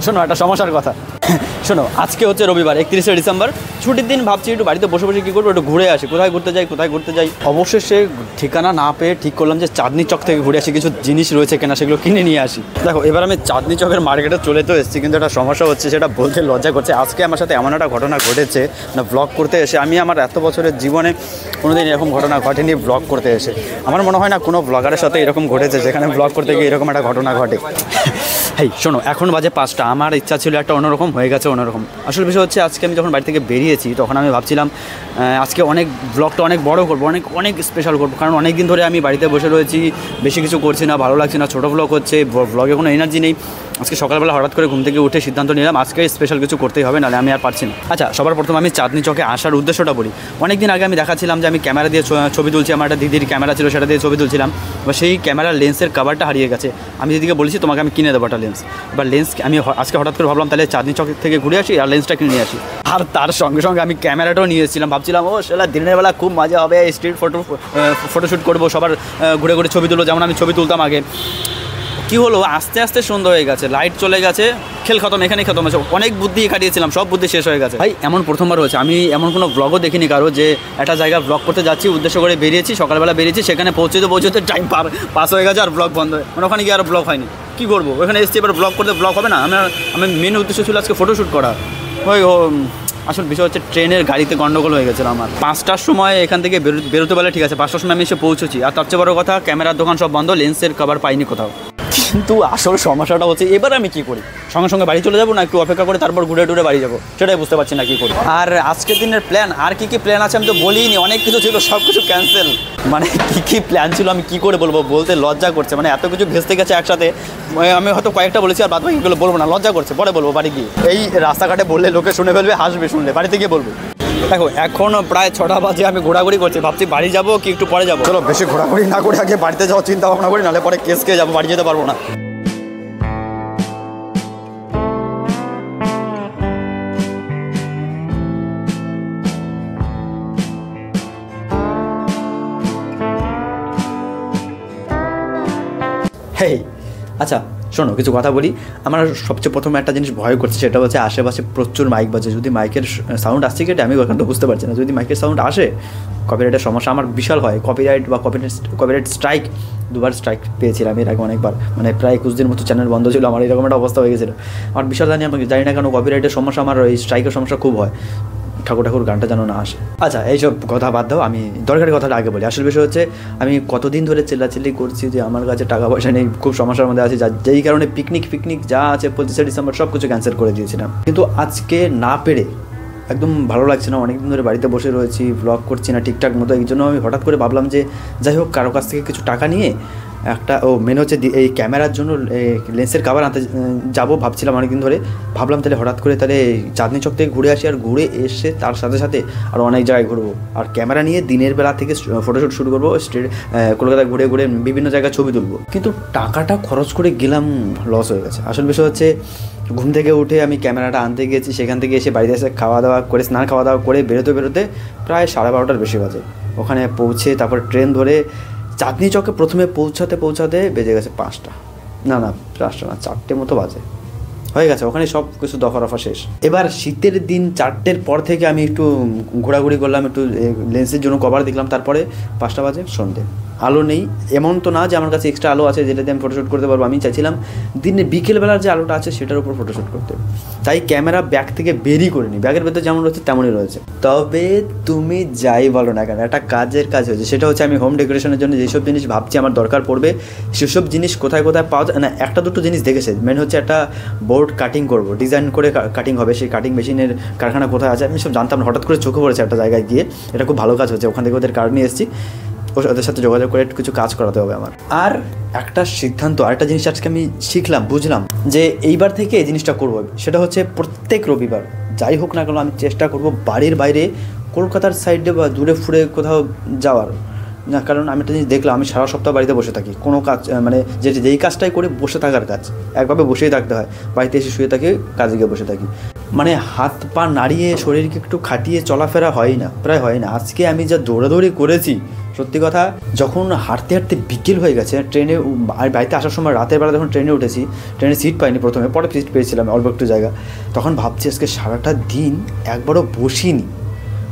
শোনো একটা সমস্যার কথা। শোনো, আজকে হচ্ছে রবিবার 31শে ডিসেম্বর, ছুটির দিন। ভাবছি একটু বাড়িতে বসে বসে কী করবো, একটু ঘুরে আসি। কোথায় ঘুরতে যাই। অবশেষে ঠিকানা না পেয়ে ঠিক করলাম যে চাঁদনি চক থেকে ঘুরে আসি, কিছু জিনিস রয়েছে কেনা, সেগুলো কিনে নিয়ে আসি। দেখো, এবার আমি চাঁদনি চকের মার্কেটে চলে তো এসেছি, কিন্তু একটা সমস্যা হচ্ছে, সেটা বলতে লজ্জা করছে। আজকে আমার সাথে এমন একটা ঘটনা ঘটেছে না, ব্লগ করতে এসে আমি আমার এত বছরের জীবনে কোনোদিন এরকম ঘটনা ঘটেনি। ব্লগ করতে এসে আমার মনে হয় না কোনো ব্লগারের সাথে এরকম ঘটেছে, যেখানে ব্লগ করতে গিয়ে এরকম একটা ঘটনা ঘটে। হেই শোনো, এখন বাজে 5টা। আমার ইচ্ছা ছিল একটা অন্যরকম, হয়ে গেছে অন্যরকম। আসল বিষয় হচ্ছে, আজকে আমি যখন বাড়ি থেকে বেরিয়েছি তখন আমি ভাবছিলাম আজকে ব্লগটা অনেক বড় করবো, অনেক স্পেশাল করবো। কারণ অনেক দিন ধরে আমি বাড়িতে বসে রয়েছি, বেশি কিছু করছি না, ভালো লাগছে না, ছোটো ব্লগ হচ্ছে, ব্লগে কোনো এনার্জি নেই। আজকে সকালবেলা হঠাৎ করে ঘুম থেকে উঠে সিদ্ধান্ত নিলাম আজকে স্পেশাল কিছু করতেই হবে, নাহলে আমি আর পারছি না। আচ্ছা, সবার প্রথম আমি চাঁদনি চকে আসার উদ্দেশ্যটা বলি। অনেক দিন আগে আমি দেখাচ্ছিলাম যে আমি ক্যামেরা দিয়ে ছবি তুলছি। আমার একটা দিদির ক্যামেরা ছিল, সেটা দিয়ে ছবি তুলছিলাম। এবার সেই ক্যামেরার লেন্সের কভারটা হারিয়ে গেছে। আমি দিদিকে বলেছি তোমাকে আমি কিনে দেবো একটা লেন্স। এবার লেন্স আমি আজকে হঠাৎ করে ভাবলাম তাহলে চাঁদনি চক থেকে ঘুরে আসি আর লেন্সটা কিনে নিয়ে আসি। আর তার সঙ্গে সঙ্গে আমি ক্যামেরাটাও নিয়ে এসেছিলাম। ভাবছিলাম সেটা দিনের বেলা খুব মজা হবে, স্ট্রিট ফটোশ্যুট করবো, সবার ঘুরে ঘুরে ছবি তুলবো, যেমন আমি ছবি তুলতাম আগে। কী হলো, আস্তে আস্তে সন্ধ্যা হয়ে গেছে, লাইট চলে গেছে, খেল খতম, এখানেই খতম হয়েছে। অনেক বুদ্ধি খাটিয়েছিলাম, সব বুদ্ধি শেষ হয়ে গেছে। ভাই এমন প্রথমবার হয়েছে, আমি এমন কোনো ব্লগও দেখিনি কারো, যে একটা জায়গায় ব্লগ করতে যাচ্ছি, উদ্দেশ্য করে বেরিয়েছি, সকালবেলা বেরিয়েছি, সেখানে পৌঁছতে টাইম পাস হয়ে গেছে আর ব্লগ বন্ধ হয়। মানে ওখানে গিয়ে আর ব্লগ হয়নি। কী করবো, ওখানে এসছি, এবার ব্লগ করতে ব্লগ হবে না। আমি মেন উদ্দেশ্য ছিল আজকে ফটোশ্যুট করা। আসল বিষয় হচ্ছে ট্রেনের গাড়িতে গন্ডগোল হয়ে গেছিলো আমার। 5টার সময় এখান থেকে বেরোতে পারলে ঠিক আছে, 5টার সময় আমি এসে পৌঁছেছি। আর তার চেয়ে বড় কথা, ক্যামেরার দোকান সব বন্ধ, লেন্সের কভার পাইনি কোথাও। কিন্তু আসল সমস্যাটা হচ্ছে, এবার আমি কী করি? সঙ্গে সঙ্গে বাড়ি চলে যাবো, না একটু অপেক্ষা করে তারপর ঘুরে টুরে বাড়ি যাবো, সেটাই বুঝতে পারছি না কী করি। আর আজকের দিনের প্ল্যান, আর কী প্ল্যান আছে আমি তো বলিনি। অনেক কিছু ছিল, সব কিছু ক্যান্সেল। মানে কী প্ল্যান ছিল আমি কী করে বলবো, বলতে লজ্জা করছে। মানে এত কিছু ভেস্তে গেছে একসাথে, আমি হয়তো কয়েকটা বলেছি, আর বাদ বাকিগুলো বলবো না, লজ্জা করছে, পরে বলবো বাড়ি গিয়ে। এই রাস্তাঘাটে বললে লোকে শুনে ফেলবে, হাসবে শুনলে, বাড়িতে গিয়ে বলবো। দেখো, এখনও প্রায় 6টা বাজে, আমি ঘোরাঘুরি করছি, ভাবছি বাড়ি যাবো কি একটু পরে যাবো। চলো, বেশি ঘোরাঘুরি না করে আগে বাড়িতে যাওয়ার চিন্তা ভাবনা করি, নাহলে পরে কেস খেয়ে যাবো, বাড়ি যেতে পারবো না। হেই আচ্ছা শোনো, কিছু কথা বলি। আমার সবচেয়ে প্রথমে একটা জিনিস ভয় করছে, সেটা হচ্ছে আশেপাশে প্রচুর মাইক বাজে। যদি মাইকের সাউন্ড আসছে কেটে, আমি ওখানে তো বুঝতে পারছি না। যদি মাইকের সাউন্ড আসে, কপিরাইটের সমস্যা আমার বিশাল হয়। কপিরাইট স্ট্রাইক 2বার স্ট্রাইক পেয়েছিলাম এর আগে অনেকবার। মানে প্রায় 21 দিন মতো চ্যানেল বন্ধ ছিল আমার, এরকম একটা অবস্থা হয়ে গেছিলো। আমার বিশাল জানি না কেন কপিরাইটের সমস্যা, আমার এই স্ট্রাইকের সমস্যা খুব হয়। ঠাকুর গানটা যেন না আসে। আচ্ছা, এইসব কথা বাদ দাও, আমি দরকারি কথাটা আগে বলি। আসল বিষয় হচ্ছে, আমি কতদিন ধরে চিল্লাচিল্লি করছি যে আমার কাছে টাকা পয়সা নেই, খুব সমস্যার মধ্যে আছি, যেই কারণে পিকনিক যা আছে 25শে ডিসেম্বর সব কিছু ক্যান্সেল করে দিয়েছিলাম। কিন্তু আজকে না পেরে একদম ভালো লাগছে না। অনেকদিন ধরে বাড়িতে বসে রয়েছি, ব্লগ করছি না ঠিকঠাক মতো। এই জন্য আমি হঠাৎ করে ভাবলাম যে যাই হোক, কারো কাছ থেকে কিছু টাকা নিয়ে একটা মেন হচ্ছে এই ক্যামেরার জন্য লেন্সের কভার আনতে যাবো ভাবছিলাম অনেকদিন ধরে। ভাবলাম তাহলে হঠাৎ করে তাহলে চাঁদনি চক থেকে ঘুরে আসি, আর ঘুরে এসে তার সাথে সাথে আর অনেক জায়গায় ঘুরবো। আর ক্যামেরা নিয়ে দিনের বেলা থেকে ফটোশ্যুট শুরু করবো, কলকাতায় ঘুরে ঘুরে বিভিন্ন জায়গায় ছবি তুলবো। কিন্তু টাকাটা খরচ করে গেলাম, লস হয়ে গেছে। আসল বিষয় হচ্ছে, ঘুম থেকে উঠে আমি ক্যামেরাটা আনতে গেছি, সেখান থেকে এসে বাড়িতে এসে খাওয়া দাওয়া করে স্নান করে বেরোতে প্রায় 12:30টার বেশি বাজে। ওখানে পৌঁছে তারপর ট্রেন ধরে চাঁদনি চকে প্রথমে পৌঁছাতে বেজে গেছে 5টা, না 5টা না 4টে মতো বাজে হয়ে গেছে। ওখানে সব কিছু দফা শেষ। এবার শীতের দিন 4টের পর থেকে আমি একটু ঘোরাঘুরি করলাম, একটু লেন্সের জন্য কভার দেখলাম। তারপরে 5টা বাজে, সন্ধ্যে। আলো নেই, এমন তো না যে আমার কাছে এক্সট্রা আলো আছে যেটা দিয়ে আমি ফটোশ্যুট করতে পারবো। আমি চাইছিলাম দিনে বিকেলবেলার যে আলোটা আছে সেটার উপর ফটোশ্যুট করতে। তাই ক্যামেরা ব্যাগ থেকে বেরই করিনি, ব্যাগের ভেতরে যেমন রয়েছে তেমনই রয়েছে। তবে তুমি যাই বলো না কেন, একটা কাজ হয়েছে, সেটা হচ্ছে আমি হোম ডেকোরেশনের জন্য যেসব জিনিস ভাবছি আমার দরকার পড়বে, সেসব জিনিস কোথায় পাওয়া যায় না। একটা দুটো জিনিস দেখেছে। মেন হচ্ছে একটা বোর্ড কাটিং করবো, ডিজাইন করে কাটিং হবে। সেই কাটিং মেশিনের কারখানা কোথায় আছে আমি সব জানতাম না, হঠাৎ করে চোখে পড়েছে একটা জায়গায় গিয়ে। এটা খুব ভালো কাজ হচ্ছে, ওখান থেকে ওদের কার্ড নিয়ে এসেছি, ওদের সাথে যোগাযোগ করে কিছু কাজ করাতে হবে আমার। আর একটা সিদ্ধান্ত, আরেকটা জিনিস আজকে আমি বুঝলাম যে এইবার থেকে এই জিনিসটা করবো। সেটা হচ্ছে প্রত্যেক রবিবার যাই হোক না কেন আমি চেষ্টা করবো বাড়ির বাইরে কলকাতার সাইডে বা দূরে ফুরে কোথাও যাওয়ার না। কারণ আমি একটা জিনিস দেখলাম, আমি সারা সপ্তাহ বাড়িতে বসে থাকি, কোনো কাজ মানে যেই কাজটাই করে বসে থাকার কাজ, একভাবে বসেই থাকতে হয়। বাড়িতে এসে শুয়ে থাকি, কাজে গিয়ে বসে থাকি। মানে হাত পা নাড়িয়ে শরীরকে একটু খাটিয়ে চলাফেরা হয় না, প্রায় হয় না। আজকে আমি যা দৌড়াদৌড়ি করেছি, সত্যি কথা, যখন হাঁটতে হাঁটতে বিকেল হয়ে গেছে, ট্রেনে বাড়িতে আসার সময় রাতের বেলা যখন ট্রেনে উঠেছি, ট্রেনে সিট পাইনি প্রথমে, পরে সিট পেয়েছিলাম অল্প একটু জায়গা, তখন ভাবছি আজকে সারাটা দিন একবারও বসিনি,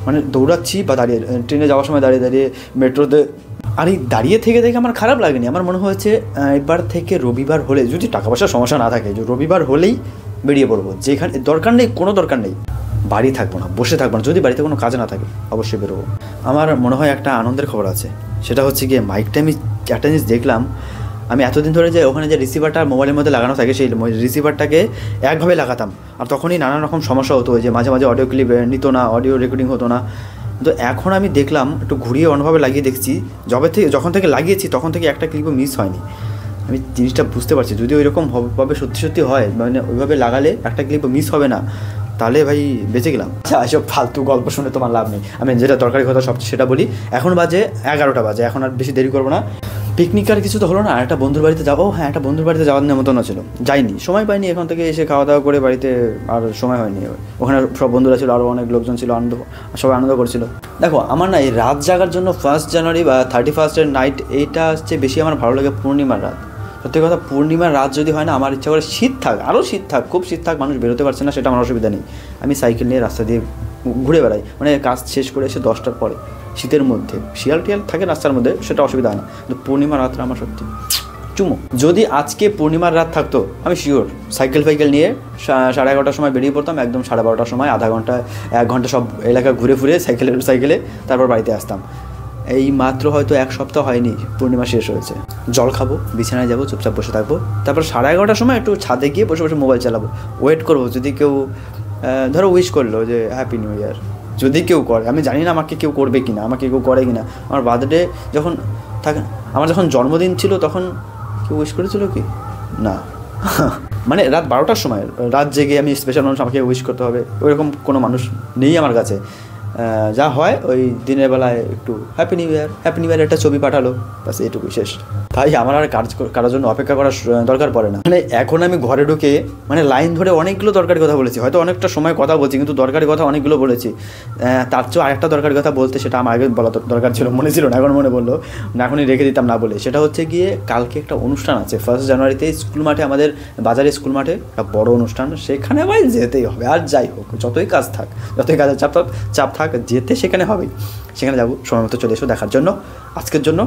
মানে দৌড়াচ্ছি বা দাঁড়িয়ে, ট্রেনে যাওয়ার সময় দাঁড়িয়ে দাঁড়িয়ে, মেট্রোতে। আর এই দাঁড়িয়ে থেকে দেখে আমার খারাপ লাগেনি, আমার মনে হয়েছে এবার থেকে রবিবার হলে, যদি টাকা পয়সার সমস্যা না থাকে, যে রবিবার হলেই বেরিয়ে পড়বো, যেখানে দরকার নেই, কোনো দরকার নেই, বাড়ি থাকবো না, বসে থাকবো না, যদি বাড়িতে কোনো কাজ না থাকে অবশ্যই বেরোবো। আমার মনে হয় একটা আনন্দের খবর আছে, সেটা হচ্ছে গিয়ে মাইকটা আমি একটা জিনিস দেখলাম, আমি এতদিন ধরে যে ওখানে যে রিসিভারটা মোবাইলের মধ্যে লাগানো থাকে, সেই রিসিভারটাকে একভাবে লাগাতাম, আর তখনই নানান রকম সমস্যা হতো, যে মাঝে মাঝে অডিও ক্লিপ নিত না, অডিও রেকর্ডিং হতো না। তো এখন আমি দেখলাম, একটু ঘুরিয়ে অন্যভাবে লাগিয়ে দেখছি, যখন থেকে লাগিয়েছি তখন থেকে একটা ক্লিপও মিস হয়নি। আমি জিনিসটা বুঝতে পারছি, যদি ওইরকম ভাবে সত্যি সত্যি হয়, মানে ওইভাবে লাগালে একটা ক্লিপও মিস হবে না, তাহলে ভাই বেঁচে গেলাম। আচ্ছা, এসব ফালতু গল্প শুনে তোমার লাভ নেই, আমি যেটা দরকারি কথা সবচেয়ে সেটা বলি। এখন বাজে 11টা বাজে, এখন আর বেশি দেরি করবো না। পিকনিক আর কিছু তো হলো না, একটা বন্ধুর বাড়িতে যাবো। হ্যাঁ, একটা বন্ধুর বাড়িতে যাওয়ার নেমন্তন্ন ছিল, যাইনি, সময় পাইনি, এখান থেকে এসে খাওয়া দাওয়া করে বাড়িতে আর সময় হয়নি। ওখানে সব বন্ধুরা ছিল, আরও অনেক লোকজন ছিল, সবাই আনন্দ করছিল। দেখো, আমার না এই রাত জাগার জন্য 1 জানুয়ারি বা 31 নাইট, এইটা হচ্ছে বেশি আমার ভালো লাগে পূর্ণিমার রাত। সত্যি কথা, পূর্ণিমার রাত যদি হয় না, আমার ইচ্ছা করে শীত থাক, আরও শীত থাক, খুব শীত থাক, মানুষ বেরোতে পারছে না, সেটা আমার অসুবিধা নেই, আমি সাইকেল নিয়ে রাস্তা দিয়ে ঘুরে বেড়াই, মানে কাজ শেষ করে এসে 10টার পরে, শীতের মধ্যে শিয়াল টিয়াল থাকে রাস্তার মধ্যে, সেটা অসুবিধা হয় না, কিন্তু পূর্ণিমার রাতটা আমার সত্যি চুমো। যদি আজকে পূর্ণিমার রাত থাকতো, আমি শিওর সাইকেল নিয়ে 11:30টার সময় বেরিয়ে পড়তাম, একদম 12:30টার সময়, আধা ঘন্টা 1 ঘন্টা সব এলাকা ঘুরে ফুরে সাইকেলে তারপর বাড়িতে আসতাম। এই মাত্র হয়তো 1 সপ্তাহ হয়নি পূর্ণিমা শেষ হয়েছে। জল খাবো, বিছানায় যাবো, চুপচাপ বসে থাকবো, তারপর 11:30টার সময় একটু ছাদে গিয়ে বসে বসে মোবাইল চালাবো, ওয়েট করবো যদি কেউ ধরো উইশ করলো যে হ্যাপি নিউ ইয়ার, যদি কেউ করে, আমি জানি না আমাকে কেউ করবে কি না, আমাকে কেউ করে কি না। আমার বার্থডে যখন থাকে, আমার যখন জন্মদিন ছিল তখন কেউ উইশ করেছিল কি না মানে রাত 12টার সময় রাত জেগে আমি স্পেশাল মানুষ আমাকে উইশ করতে হবে, ওইরকম কোনো মানুষ নেই আমার কাছে। যা হয় ওই দিনের বেলায় একটু হ্যাপি নিউ ইয়ার একটা ছবি পাঠালো, বাস এইটুকুই, শেষ। তাই আমার আর কারোর জন্য অপেক্ষা করার দরকার পড়ে না। মানে এখন আমি ঘরে ঢুকে মানে লাইন ধরে অনেকগুলো দরকারি কথা বলেছি, হয়তো অনেকটা সময় কথা বলছি, কিন্তু দরকারি কথা অনেকগুলো বলেছি। তার চেয়েও আরেকটা দরকারি কথা বলতে, সেটা আমার আগে বলা দরকার ছিল, মনে ছিল না, এখন মনে বললো না, এখনই রেখে দিতাম না বলে। সেটা হচ্ছে গিয়ে কালকে একটা অনুষ্ঠান আছে 1 জানুয়ারিতে স্কুল মাঠে, আমাদের বাজারে স্কুল মাঠে একটা বড় অনুষ্ঠান, সেখানে ভাই যেতেই হবে, আর যাই হোক, যতই কাজ থাক, যতই কাজের চাপ থাক, যেতে সেখানে হবেই, সেখানে যাবো। সময় মতো চলে এসো দেখার জন্য। আজকের জন্য